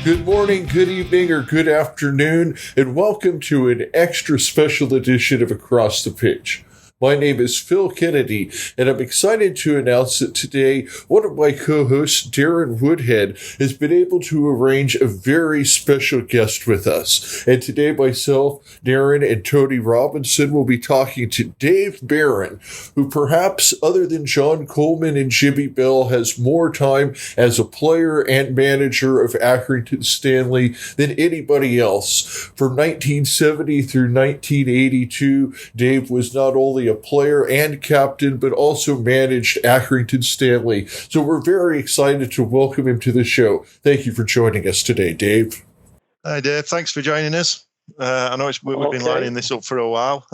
Good morning, good evening, or good afternoon, and welcome to an extra special edition of Across the Pitch. My name is Phil Kennedy, and I'm excited to announce that today one of my co-hosts, Darren Woodhead, has been able to arrange a very special guest with us. And today myself, Darren, and Tony Robinson will be talking to Dave Barron, who perhaps, other than John Coleman and Jimmy Bell, has more time as a player and manager of Accrington Stanley than anybody else. From 1970 through 1982, Dave was not only a player and captain, but also managed Accrington Stanley. So we're very excited to welcome him to the show. Thank you for joining us today, Dave. Hi, Dave. Thanks for joining us. I know we've been lining this up for a while.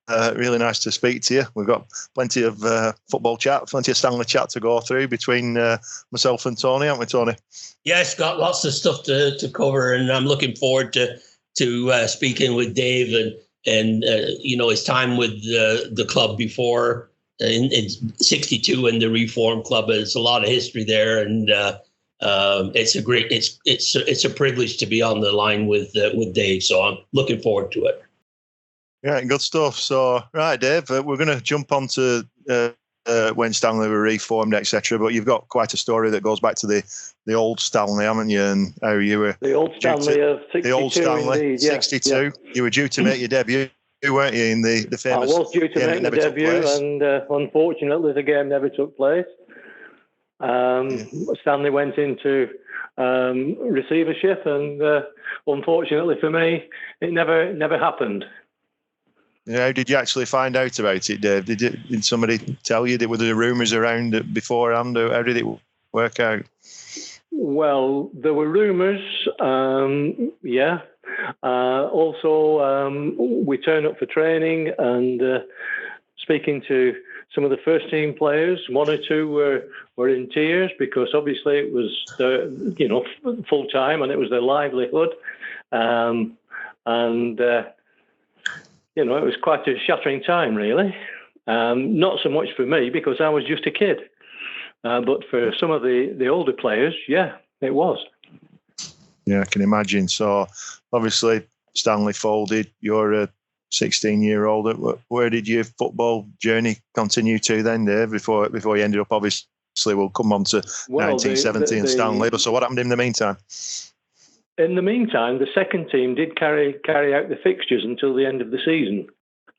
Really nice to speak to you. We've got plenty of football chat, plenty of Stanley chat to go through between myself and Tony, haven't we, Tony? Yes, got lots of stuff to cover, and I'm looking forward to speaking with Dave and his time with the club before in '62 and the Reform Club. There's a lot of history there, and it's a privilege to be on the line with Dave. So I'm looking forward to it. Yeah, good stuff. So, right, Dave, we're going to jump on to when Stanley were reformed, etc. But you've got quite a story that goes back to the old Stanley, haven't you? And how you were the old Stanley of '62. The old Stanley, indeed, yeah. '62. Yeah. You were due to make your debut, weren't you? In the famous. I was due to make the debut, and unfortunately, the game never took place. Stanley went into receivership, and unfortunately for me, it never happened. How did you actually find out about it, Dave? Did somebody tell you? Were there rumours around it beforehand? How did it work out? Well, there were rumours, yeah. Also, we turned up for training, and speaking to some of the first team players, one or two were in tears because obviously it was full time and it was their livelihood, it was quite a shattering time, really. Not so much for me because I was just a kid, but for some of the older players, yeah, it was. Yeah, I can imagine. So, obviously, Stanley folded. You're a 16-year-old. Where did your football journey continue to then, Dave? Before you ended up, obviously, we'll come on to 1970 and Stanley. So, what happened in the meantime? In the meantime, the second team did carry out the fixtures until the end of the season,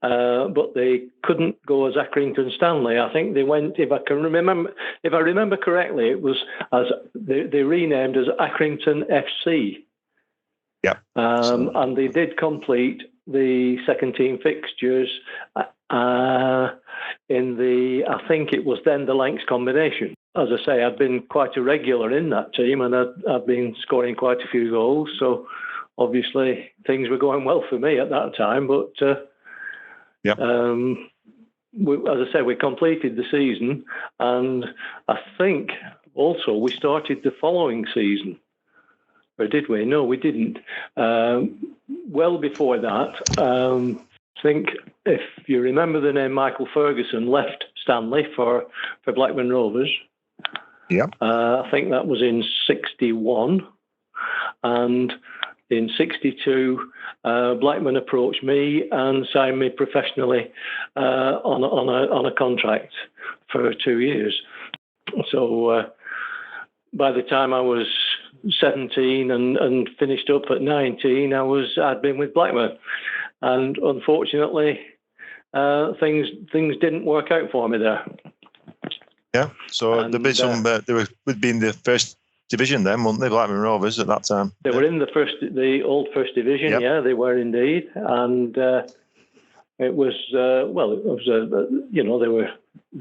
but they couldn't go as Accrington Stanley. I think they went, if I remember correctly, it was as they renamed as Accrington FC. Yeah, and they did complete the second team fixtures in I think it was then the Lancs combination. As I say, I've been quite a regular in that team, and I've been scoring quite a few goals. So obviously things were going well for me at that time. But as I say, we completed the season, and I think also we started the following season. Or did we? No, we didn't. Well before that, I think if you remember the name Michael Ferguson left Stanley for Blackburn Rovers. Yeah. I think that was in '61, and in '62, Blackburn approached me and signed me professionally on a contract for 2 years. So by the time I was 17 and finished up at 19, I'd been with Blackburn, and unfortunately, things didn't work out for me there. Yeah, so there'd be they would be in the first division then, wouldn't they, Blackburn Rovers at that time? They were in the old first division. Yep. Yeah, they were indeed, and it was they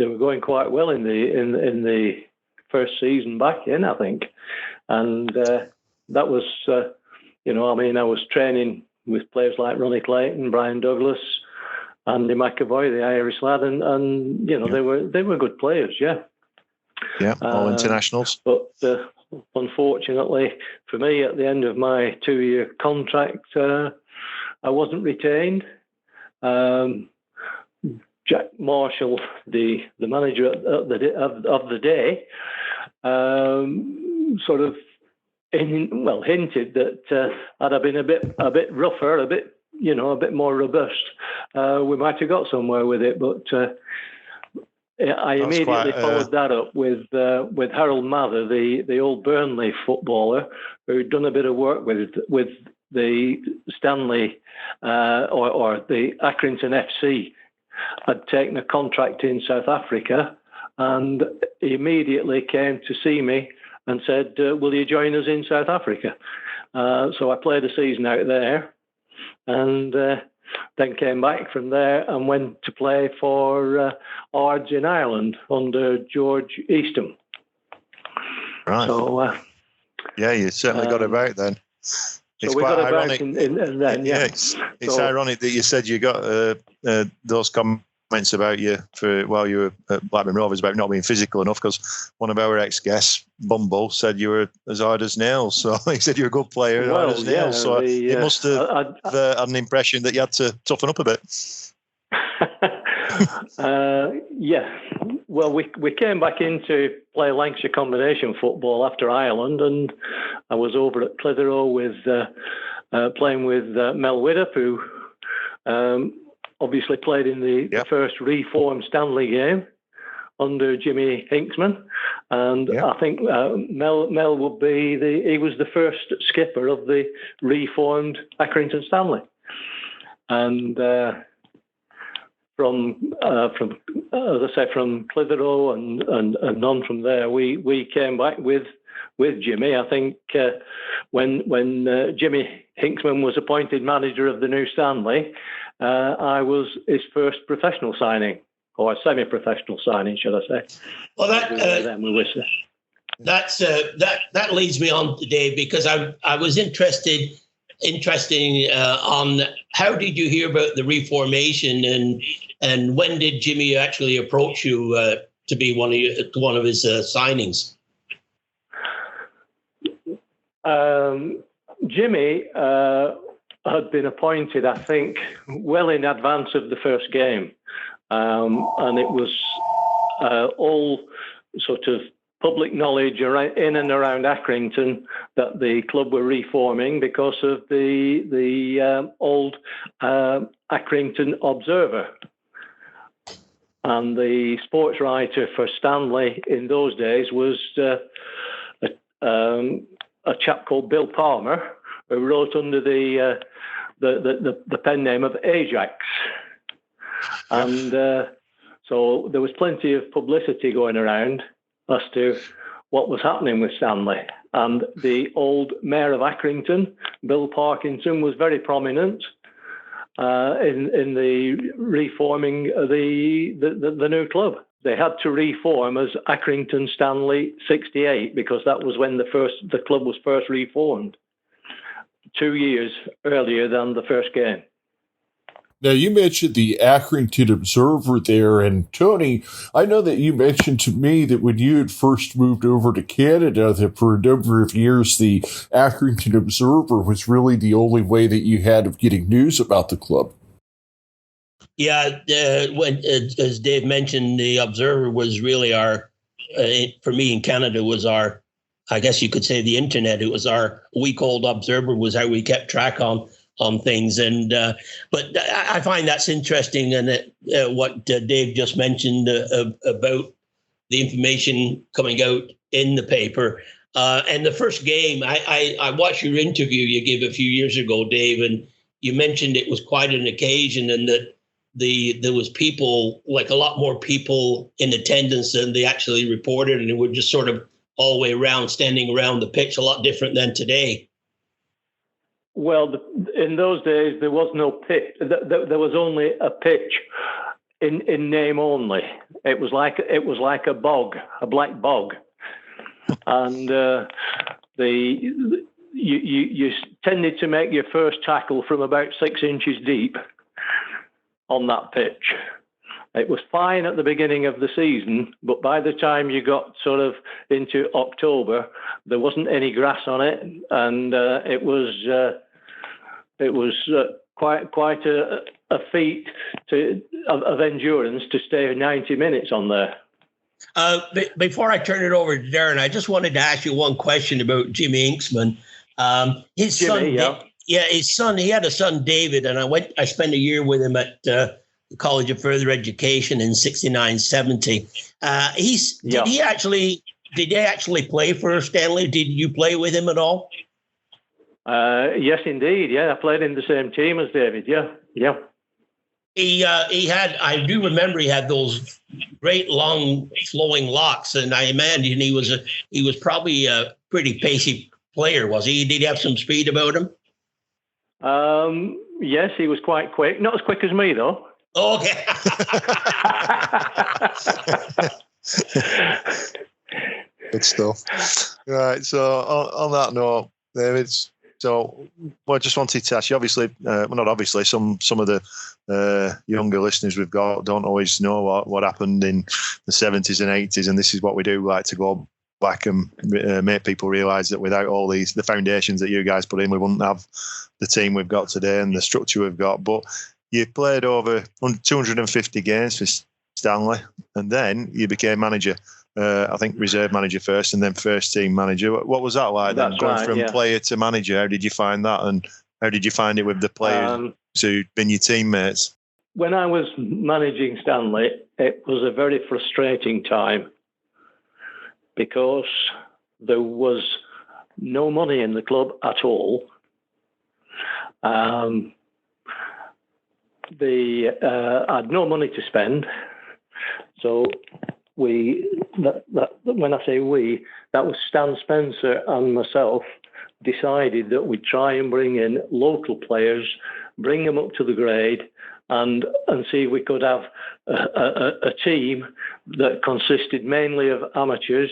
were going quite well in the first season back in, I think, and that was I was training with players like Ronnie Clayton, Brian Douglas, Andy McAvoy, the Irish lad, and they were good players, yeah. Yeah, all internationals. But unfortunately for me, at the end of my 2-year contract, I wasn't retained. Jack Marshall, the manager of the day, sort of hinted that had I been a bit rougher, a bit more robust, we might have got somewhere with it. But I immediately followed that up with Harold Mather, the old Burnley footballer, who'd done a bit of work with the Stanley or the Accrington FC. Had taken a contract in South Africa, and he immediately came to see me and said, "Will you join us in South Africa?" So I played a season out there, and then came back from there and went to play for Ards in Ireland under George Eastham. Right. So yeah, you certainly got about then. It's so we quite got ironic. About in then, yeah. It's ironic that you said you got those comments about you while you were at Blackburn Rovers about not being physical enough, because one of our ex-guests, Bumble, said you were as hard as nails. So he said you're a good player and hard as nails. So it must have had an impression that you had to toughen up a bit. Yeah. Well, we came back in to play Lancashire combination football after Ireland, and I was over at Clitheroe with playing with Mel Widdop, who obviously played in the first reformed Stanley game under Jimmy Hinksman, and I think Mel would be he was the first skipper of the reformed Accrington Stanley, and from as I say, from Clitheroe and on from there, we came back with Jimmy. I think when Jimmy Hinksman was appointed manager of the new Stanley, I was his first professional signing, or semi-professional signing, should I say? Well, that leads me on today, because I was interested on how did you hear about the reformation, and when did Jimmy actually approach you to be one of his signings? Jimmy had been appointed, I think, well in advance of the first game, and it was all sort of public knowledge in and around Accrington that the club were reforming because of the old Accrington Observer. And the sports writer for Stanley in those days was a chap called Bill Palmer, who wrote under the pen name of Ajax. And so there was plenty of publicity going around as to what was happening with Stanley. And the old mayor of Accrington, Bill Parkinson, was very prominent in the reforming the new club. They had to reform as Accrington Stanley 68 because that was when the club was first reformed, 2 years earlier than the first game. Now, you mentioned the Accrington Observer there, and Tony, I know that you mentioned to me that when you had first moved over to Canada, that for a number of years, the Accrington Observer was really the only way that you had of getting news about the club. Yeah, as Dave mentioned, the Observer was really for me in Canada, was our, I guess you could say, the internet. It was our week-old Observer, was how we kept track on things. And but I find that's interesting, and what Dave just mentioned about the information coming out in the paper. And the first game, I watched your interview you gave a few years ago, Dave, and you mentioned it was quite an occasion, and that there was people, like a lot more people in attendance than they actually reported, and they were just sort of all the way around, standing around the pitch, a lot different than today. Well, in those days, there was no pitch. There was only a pitch in name only. It was like a bog, a black bog, and you tended to make your first tackle from about 6 inches deep on that pitch. It was fine at the beginning of the season, but by the time you got sort of into October, there wasn't any grass on it, and it was quite a feat of endurance to stay 90 minutes on there. Before I turn it over to Darren, I just wanted to ask you one question about Jimmy Inksman. His Jimmy, son, his son. He had a son, David, and I spent a year with him at the College of Further Education in 69-70. Did he actually play for Stanley? Did you play with him at all? Yes, indeed. Yeah, I played in the same team as David. Yeah. He had. I do remember he had those great long flowing locks, and I imagine he was probably a pretty pacey player. Was he? Did he have some speed about him? Yes, he was quite quick. Not as quick as me, though. Okay. Good stuff. Right. So on that note, David. So, I just wanted to ask you. Obviously, not obviously. Some of the younger listeners we've got don't always know what happened in the 70s and 80s, and this is what we do like to go back and make people realise that without all the foundations that you guys put in, we wouldn't have the team we've got today and the structure we've got. But you played over 250 games for Stanley, and then you became manager. I think reserve manager first and then first team manager. What was that like then? Going from player to manager, how did you find that? And how did you find it with the players who'd been your teammates? When I was managing Stanley, it was a very frustrating time because there was no money in the club at all. I had no money to spend. So when I say we, that was Stan Spencer and myself, decided that we'd try and bring in local players, bring them up to the grade, and see if we could have a team that consisted mainly of amateurs,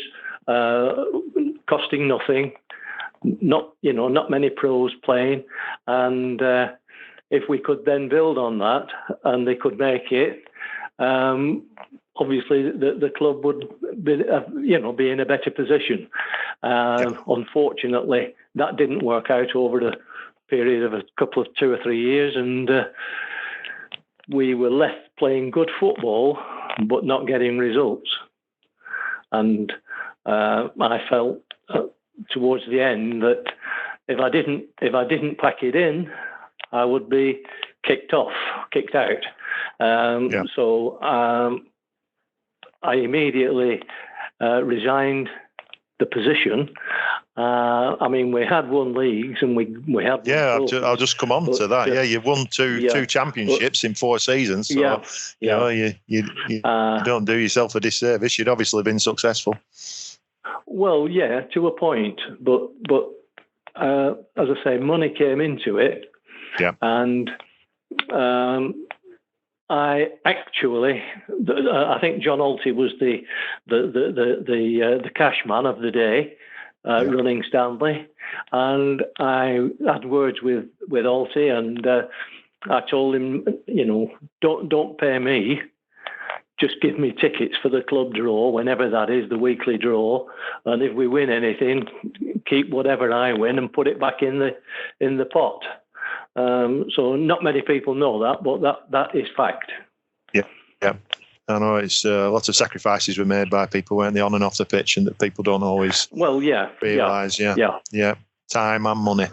costing nothing, not many pros playing, and if we could then build on that and they could make it. Obviously, the club would be in a better position. Unfortunately, that didn't work out over the period of a couple of 2 or 3 years, and we were left playing good football but not getting results. And I felt towards the end that if I didn't pack it in, I would be kicked out. So I immediately resigned the position. We had won leagues and we had. Yeah, I'll just come on to that. You've won two championships in 4 seasons. So, you don't do yourself a disservice. You'd obviously been successful. Well, yeah, to a point, but as I say, money came into it. Yeah, and. I think John Alty was the cash man of the day, running Stanley, and I had words with Alty, and I told him, don't pay me, just give me tickets for the club draw whenever that is, the weekly draw, and if we win anything, keep whatever I win and put it back in the pot. So not many people know that, but that is fact. Yeah. I know it's lots of sacrifices were made by people, weren't they, on and off the pitch, and that people don't always realise. Yeah. Time and money.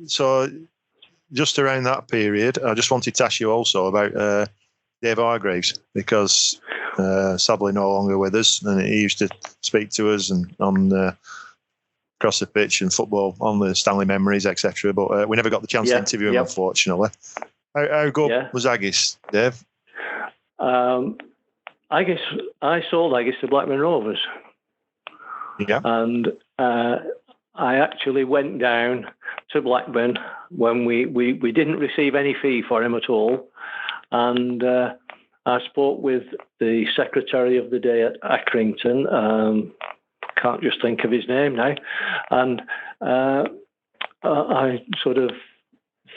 So just around that period, I just wanted to ask you also about Dave Hargreaves, because sadly no longer with us, and he used to speak to us and on across the pitch and football on the Stanley memories, etc. But we never got the chance to interview him, unfortunately. How good was Aggis, Dave? I sold Aggis to Blackburn Rovers. Yeah. And I actually went down to Blackburn when we didn't receive any fee for him at all. And I spoke with the secretary of the day at Accrington. Can't just think of his name now. And I sort of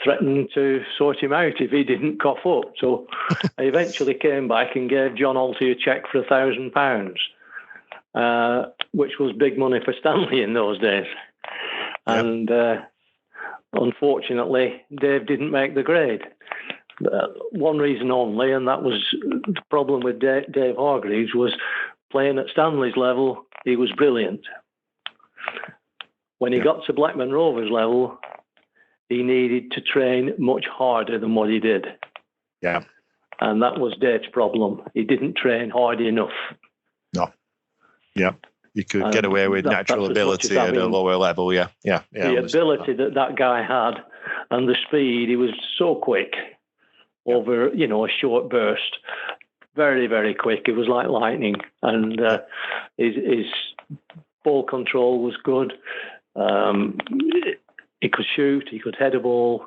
threatened to sort him out if he didn't cough up. So I eventually came back and gave John Alty a cheque for £1,000, which was big money for Stanley in those days. Yep. And unfortunately, Dave didn't make the grade. one reason only, and that was the problem with Dave Hargreaves, was playing at Stanley's level, he was brilliant. When he got to Blackburn Rovers level, he needed to train much harder than what he did. Yeah. And that was Dave's problem. He didn't train hard enough. No. Yeah. You could get away with natural ability at a lower level. Yeah. The ability that guy had and the speed, he was so quick over, a short burst. Very, very quick. It was like lightning. And his ball control was good. He could shoot. He could head a ball.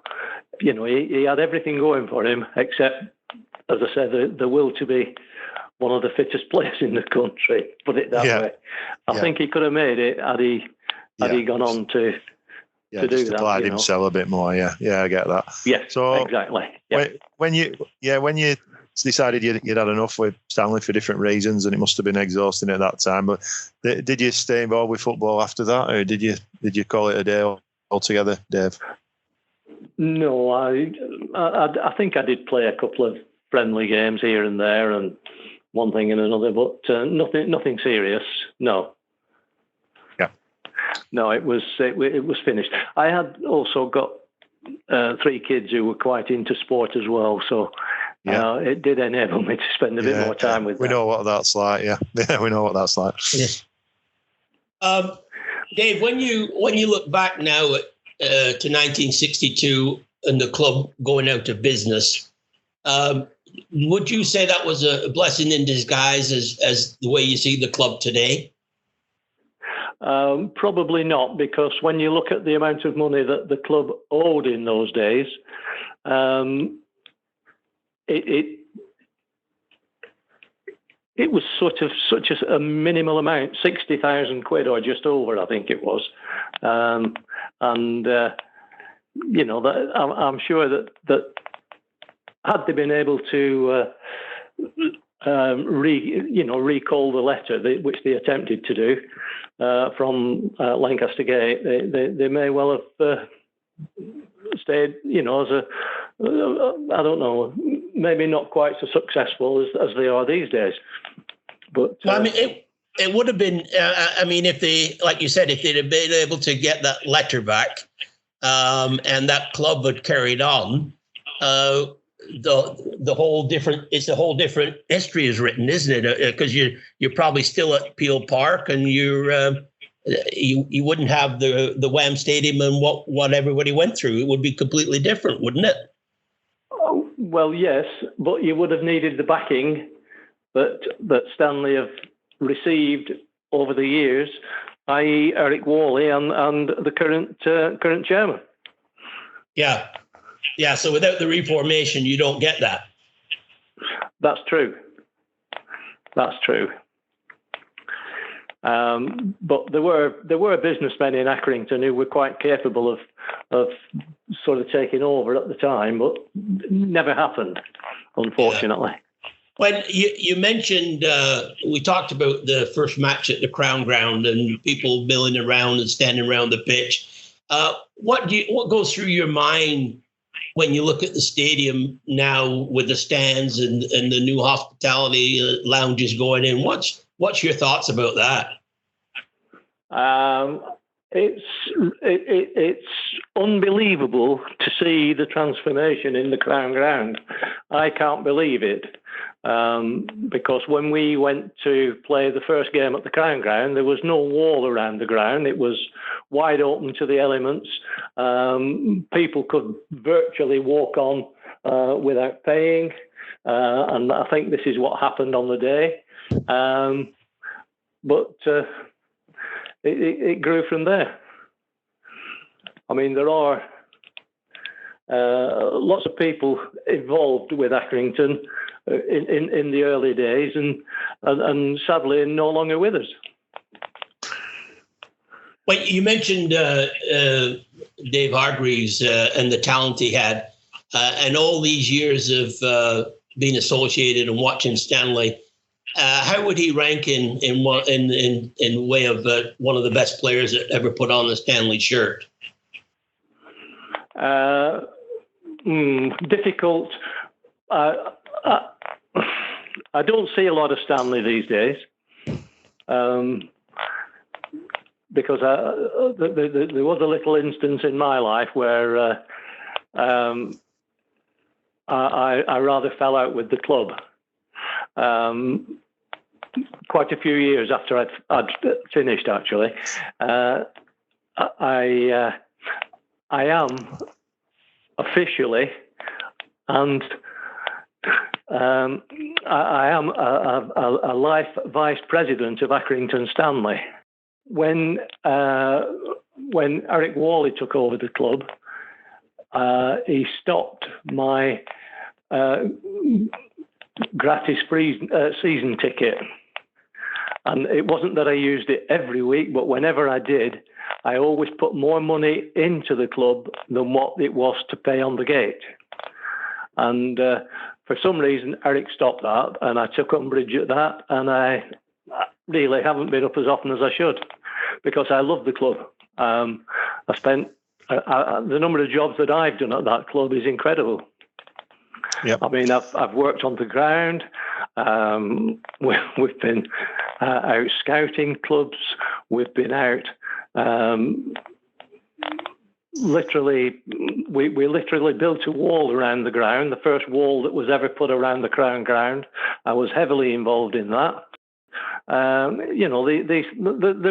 He had everything going for him, except, as I said, the will to be one of the fittest players in the country. Put it that way. I think he could have made it had he gone on to do that. Applied himself a bit more. Yeah, I get that. Yes, so exactly. Yeah. When you decided you'd had enough with Stanley for different reasons, and it must have been exhausting at that time. But did you stay involved with football after that, or did you call it a day altogether, Dave? No, I think I did play a couple of friendly games here and there, and one thing and another, but nothing serious. No. Yeah. No, it was finished. I had also got 3 kids who were quite into sport as well, so it did enable me to spend a bit more time with them. We know what that's like. Yeah, we know what that's like. Yeah. Dave, when you look back now to 1962 and the club going out of business, would you say that was a blessing in disguise as the way you see the club today? Probably not, because when you look at the amount of money that the club owed in those days, it was such a minimal amount, 60,000 quid or just over, I think it was. I'm sure that had they been able to recall the letter which they attempted to do from Lancaster Gate, they may well have stayed, as a, I don't know, maybe not quite so successful as they are these days. But it would have been. If they, like you said, if they'd have been able to get that letter back, and that club had carried on, it's a whole different history is written, isn't it? Because you're probably still at Peel Park, and you wouldn't have the Wham Stadium and what everybody went through. It would be completely different, wouldn't it? Oh, well, yes, but you would have needed the backing that Stanley have received over the years, i.e. Eric Worley and the current chairman. Yeah. Yeah, so without the reformation, you don't get that. That's true. But there were businessmen in Accrington who were quite capable of sort of taking over at the time, but it never happened, unfortunately. Yeah. When you mentioned, we talked about the first match at the Crown Ground and people milling around and standing around the pitch. What goes through your mind when you look at the stadium now with the stands and the new hospitality lounges going in? What's your thoughts about that? It's unbelievable to see the transformation in the Crown Ground. I can't believe it. Because when we went to play the first game at the Crown Ground, there was no wall around the ground. It was wide open to the elements. People could virtually walk on without paying. And I think this is what happened on the day. But it grew from there. I mean, there are lots of people involved with Accrington in the early days, and sadly no longer with us. Well, you mentioned Dave Hargreaves and the talent he had, and all these years of being associated and watching Stanley. How would he rank in the way of one of the best players that ever put on a Stanley shirt? Difficult I don't see a lot of Stanley these days, because there was a little instance in my life where I rather fell out with the club. Quite a few years after I'd finished, actually. I am officially, and I am a life vice president of Accrington Stanley. When Eric Worley took over the club, he stopped my gratis free season ticket. And it wasn't that I used it every week, but whenever I did, I always put more money into the club than what it was to pay on the gate. And for some reason, Eric stopped that, and I took umbrage at that, and I really haven't been up as often as I should, because I love the club. I spent the number of jobs that I've done at that club is incredible. Yep. I mean, I've worked on the ground. We've been out scouting clubs. We've been out. Literally, we literally built a wall around the ground. The first wall that was ever put around the Crown ground. I was heavily involved in that. There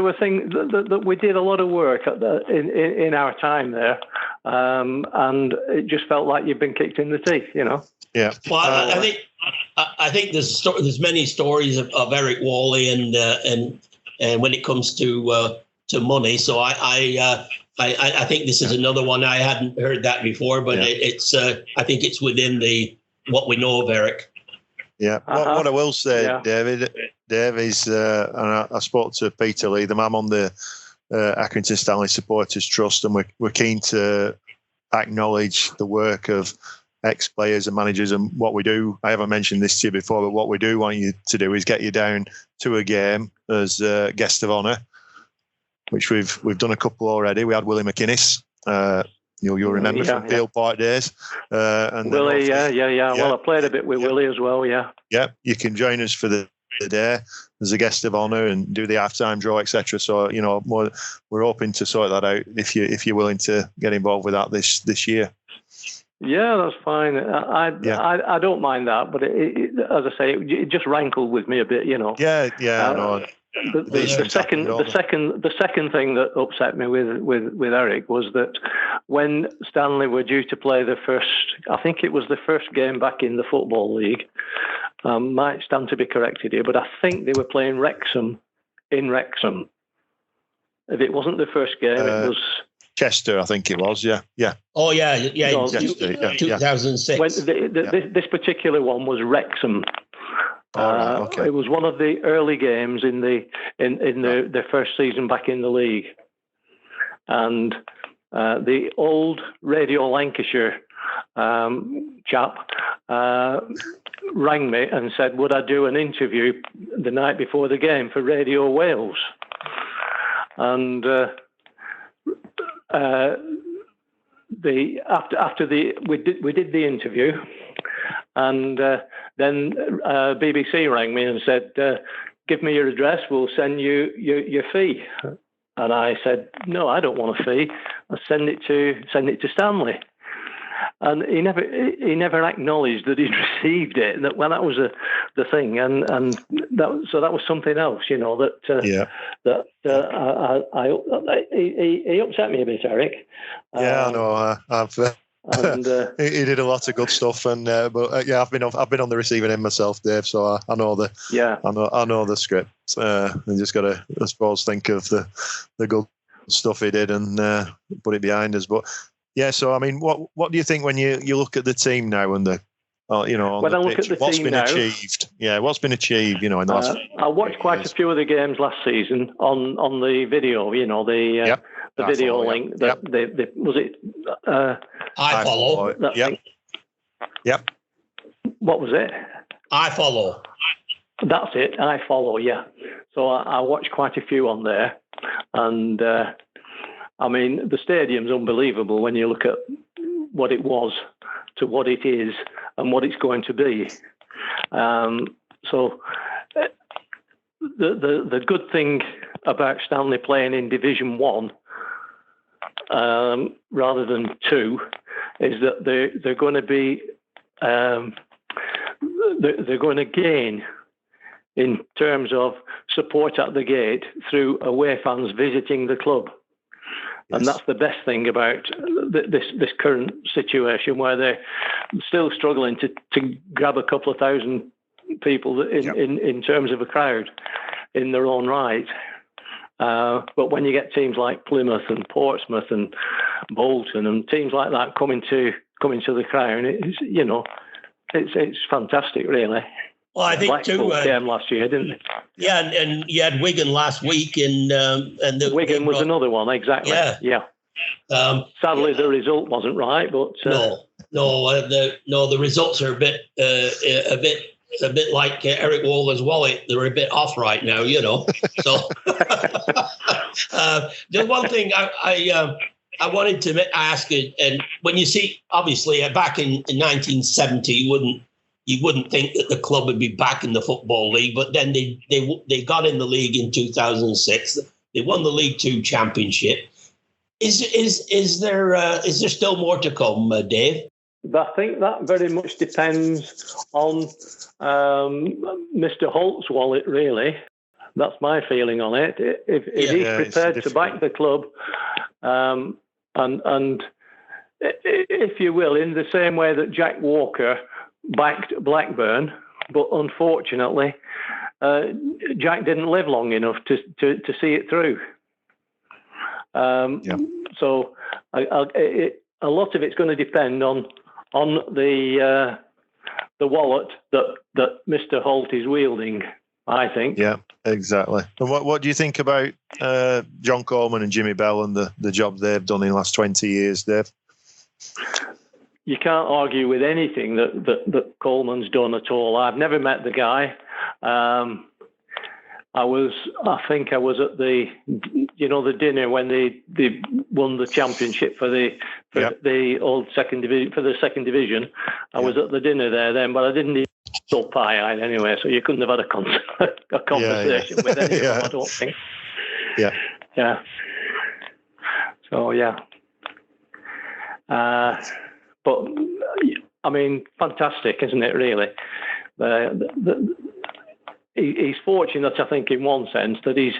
were things that we did a lot of work in our time there, and it just felt like you've been kicked in the teeth, Yeah. Well, I think there's many stories of Eric Worley and when it comes to money. So I think this is another one. I hadn't heard that before, but it's I think it's within what we know of Eric. Yeah. What I will say, Dave, is, and I spoke to Peter Leatham. I'm on the Accrington Stanley Supporters Trust, and we're keen to acknowledge the work of ex-players and managers and what we do. I haven't mentioned this to you before, but what we do want you to do is get you down to a game as guest of honour, which we've done a couple already. We had Willie McInnes. You'll remember from Field Park days. And Willie, yeah. Well, I played a bit with Willie as well, yeah. Yeah, you can join us for the day as a guest of honour and do the halftime draw, etc. So, we're hoping to sort that out if you're willing to get involved with that this year. Yeah, that's fine. I don't mind that, but as I say, it just rankled with me a bit, Yeah, I know. The second thing that upset me with Eric was that when Stanley were due to play the first game back in the Football League, might stand to be corrected here, but I think they were playing Wrexham in Wrexham. If it wasn't the first game, it was Chester, I think it was. Yeah. Oh yeah. Chester, 2006. This particular one was Wrexham. Okay. It was one of the early games in the first season back in the league, and the old Radio Lancashire chap rang me and said, would I do an interview the night before the game for Radio Wales? And we did the interview, and then BBC rang me and said, give me your address, we'll send you your fee. And I said, no, I don't want a fee. I'll send it to Stanley. And he never acknowledged that he'd received it. And that was the thing, and that was something else, he upset me a bit, Eric. I know. And he did a lot of good stuff, and but I've been on the receiving end myself, Dave. So I know I know the script. And just got to, I suppose, think of the good stuff he did and put it behind us. But yeah, so I mean, what do you think when you look at the team now and the when I look at the what's team been now, achieved? Yeah, what's been achieved? In the last. I watched quite a few of the games last season on the video. The video link. Was it? I follow. Yep. What was it? I follow. That's it. I follow. Yeah. So I watched quite a few on there, and I mean the stadium's unbelievable when you look at what it was to what it is and what it's going to be. So the good thing about Stanley playing in Division 1 rather than 2 is that they're going to be they're going to gain in terms of support at the gate through away fans visiting the club. Yes. And that's the best thing about this current situation, where they're still struggling to grab a couple of thousand people in terms of a crowd in their own right. But when you get teams like Plymouth and Portsmouth and Bolton and teams like that coming to the Crown, it's fantastic, really. Well, I think Blackpool came last year, didn't it? Yeah, and you had Wigan last week, and Wigan was another one, exactly. Yeah. Sadly, the result wasn't right, but the results are a bit like Eric Waller's wallet. They're a bit off right now, So, the one thing I wanted to ask you, and when you see, obviously, back in 1970, you wouldn't think that the club would be back in the Football League, but then they got in the league in 2006. They won the League Two championship. Is there still more to come, Dave? I think that very much depends on Mr. Holt's wallet, really. That's my feeling on it. If he's prepared to back the club, and if you will, in the same way that Jack Walker backed Blackburn, but unfortunately, Jack didn't live long enough to see it through. So a lot of it's going to depend on the wallet that Mr. Holt is wielding, I think. Yeah, exactly. And what do you think about John Coleman and Jimmy Bell and the job they've done in the last 20 years, Dave? You can't argue with anything that Coleman's done at all. I've never met the guy. I think I was at the dinner when they won the championship for the old second division, for the second division. I was at the dinner there then, but I didn't eat pie anyway, so you couldn't have had a conversation with any of them, I don't think. Yeah. So but I mean, fantastic, isn't it? Really, he's fortunate, I think, in one sense, that he's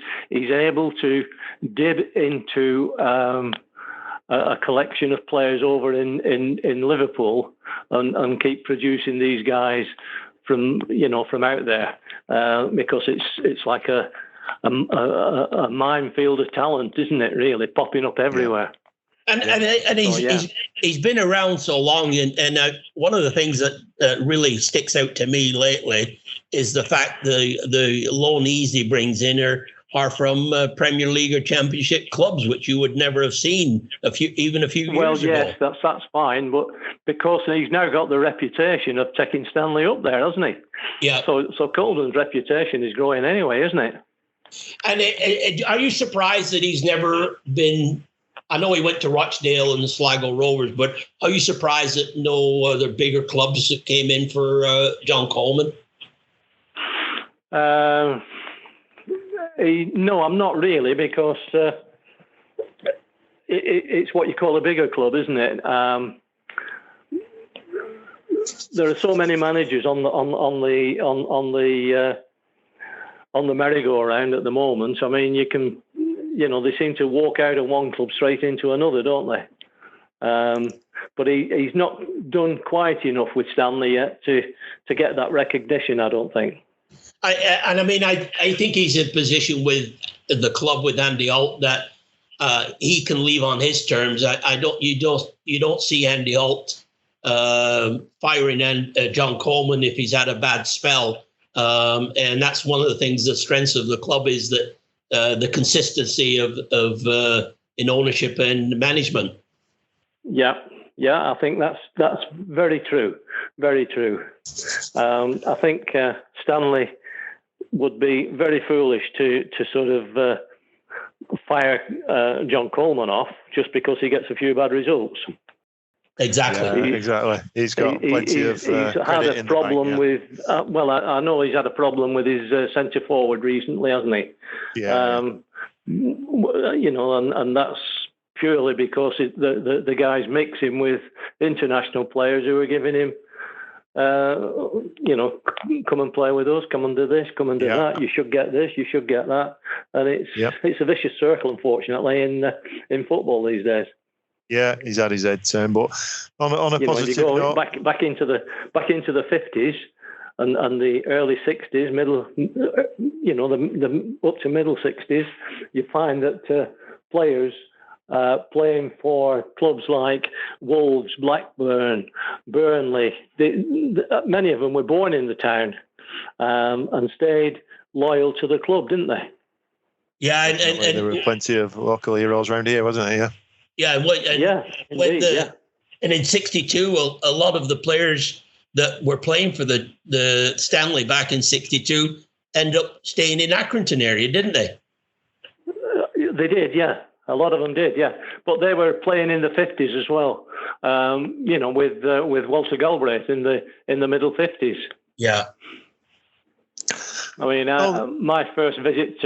able to dip into a collection of players over in Liverpool and keep producing these guys from out there, because it's like a minefield of talent, isn't it? Really, popping up everywhere. And he's been around so long, and one of the things that really sticks out to me lately is the fact the loanees he brings in are from Premier League or Championship clubs, which you would never have seen a few years ago. Well, yes, that's fine, but because he's now got the reputation of taking Stanley up there, hasn't he? Yeah. So Coleman's reputation is growing anyway, isn't it? And are you surprised that he's never been? I know he went to Rochdale and the Sligo Rovers, but are you surprised that no other bigger clubs that came in for John Coleman? No, I'm not really, because it's what you call a bigger club, isn't it? There are so many managers on the merry-go-round at the moment. I mean, you can. They seem to walk out of one club straight into another, don't they? But he's not done quite enough with Stanley yet to get that recognition, I don't think. I think he's in a position with the club with Andy Holt that he can leave on his terms. You don't see Andy Holt firing John Coleman if he's had a bad spell, and that's one of the things. The strengths of the club is that. The consistency of in ownership and management. Yeah, I think that's very true. Very true. I think Stanley would be very foolish to sort of fire John Coleman off just because he gets a few bad results. Exactly. Exactly. He's got plenty of. He's had a problem with. I know he's had a problem with his centre forward recently, hasn't he? Yeah. And that's purely because the guys mix him with international players who are giving him, come and play with us, come and do this, come and do that. You should get this, you should get that, and it's a vicious circle, unfortunately, in football these days. Yeah, he's had his head turned, but on a positive note, back into the 50s and the early 60s, middle, the up to middle 60s, you find that players playing for clubs like Wolves, Blackburn, Burnley, many of them were born in the town and stayed loyal to the club, didn't they? Yeah, and there were plenty of local heroes around here, wasn't there? Yeah, and in '62, a lot of the players that were playing for the Stanley back in '62 end up staying in Accrington area, didn't they? They did, yeah. A lot of them did, yeah. But they were playing in the 50s as well. With Walter Galbraith in the middle 50s. Yeah. I mean, my first visit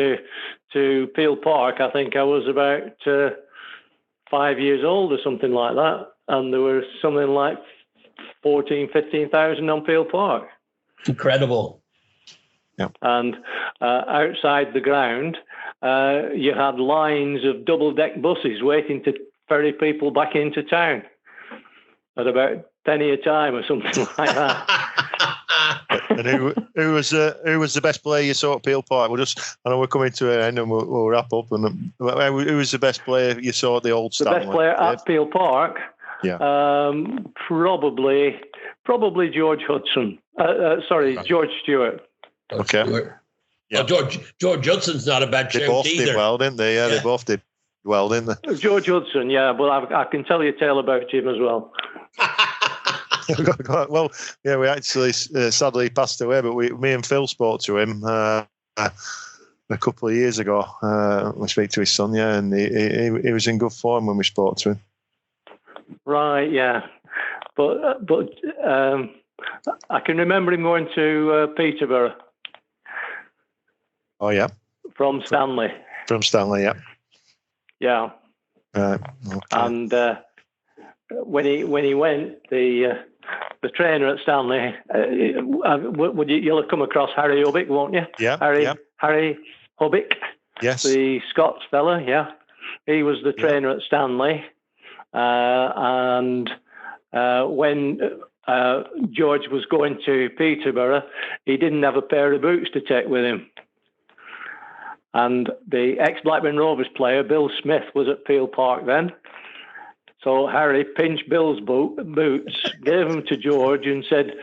to Peel Park, I think I was about 5 years old or something like that, and there were something like 15,000 on Peel Park. Incredible. Yeah. And outside the ground, you had lines of double-deck buses waiting to ferry people back into town at about penny a time or something like that. And who was the best player you saw at Peel Park? I know we're coming to an end and we'll wrap up. And who was the best player you saw at the old Stanley? The best player at Peel Park? Yeah. Probably George Hudson. George Stewart. Okay. Yeah. Well, George Hudson's not a bad shout either. They both did well, didn't they? Yeah, they both did well, didn't they? George Hudson, yeah, but I can tell you a tale about him as well. Well, yeah, we actually sadly passed away, but me and Phil spoke to him a couple of years ago. We speak to his son, yeah, and he was in good form when we spoke to him. Right, yeah, but I can remember him going to Peterborough. Oh yeah, from Stanley. From Stanley, yeah. Yeah. Okay. And when he went, the trainer at Stanley, you'll have come across Harry Hubbick, won't you? Yeah. Harry Hubbick. Yes. The Scots fella, yeah. He was the trainer at Stanley, and when George was going to Peterborough, he didn't have a pair of boots to take with him. And the ex-Blackburn Rovers player, Bill Smith, was at Peel Park then. So Harry pinched Bill's boots, gave them to George and said,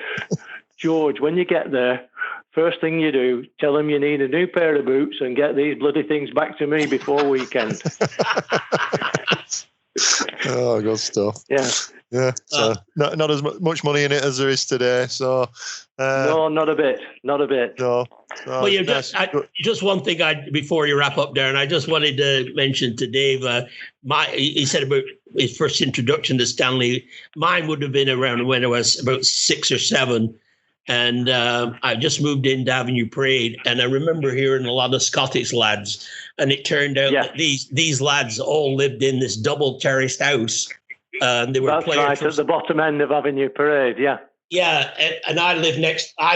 George, when you get there, first thing you do, tell him you need a new pair of boots and get these bloody things back to me before weekend. Oh, good stuff. Yeah. Yeah. So not as much money in it as there is today. So no, not a bit. Not a bit. No. Well, just one thing before you wrap up, Darren, I just wanted to mention to Dave, he said about his first introduction to Stanley. Mine would have been around when I was about 6 or 7. And I just moved into Avenue Parade, and I remember hearing a lot of Scottish lads. And it turned out that these lads all lived in this double terraced house. They were That's right, at the bottom end of Avenue Parade, yeah. Yeah, and I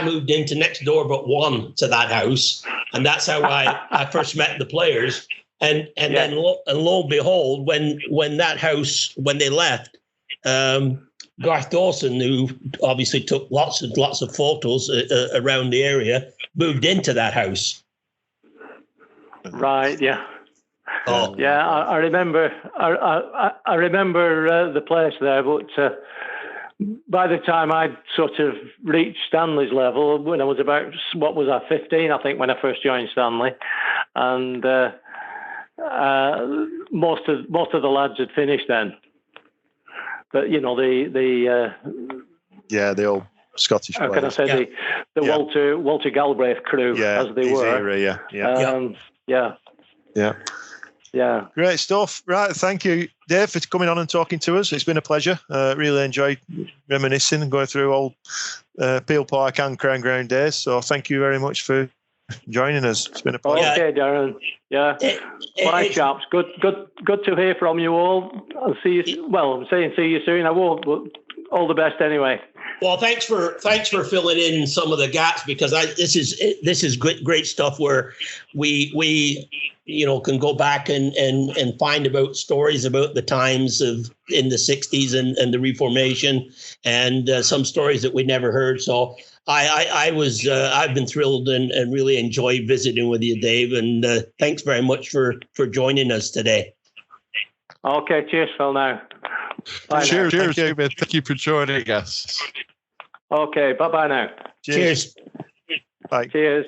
moved into next door but one to that house. And that's how I first met the players. And then lo and behold, when that house, when they left, Garth Dawson, who obviously took lots of photos around the area, moved into that house. Right. Yeah. Oh. Yeah. I remember. I remember the place there, but by the time I'd sort of reached Stanley's level, when I was about 15, I think, when I first joined Stanley, and most of the lads had finished then. But the old Scottish players. How can I say the Walter Galbraith crew, as they were. Era, yeah. Yeah. Great stuff. Right, thank you, Dave, for coming on and talking to us. It's been a pleasure. Really enjoyed reminiscing and going through old Peel Park and Crown Ground days. So thank you very much for joining us. It's been a pleasure. Okay, Darren. Yeah. Bye, chaps. Good to hear from you all. I'll see you. Well, I'm saying see you soon. I won't, but all the best anyway. Well, thanks for filling in some of the gaps, because this is great stuff where we can go back and find about stories about the times of in the 60s and the Reformation, and some stories that we never heard. So I've been thrilled and really enjoyed visiting with you, Dave. And thanks very much for joining us today. Okay, cheers, Phil. Now. Bye Cheers, now. David. Thank you for joining us. Okay, bye now. Cheers. Bye. Cheers.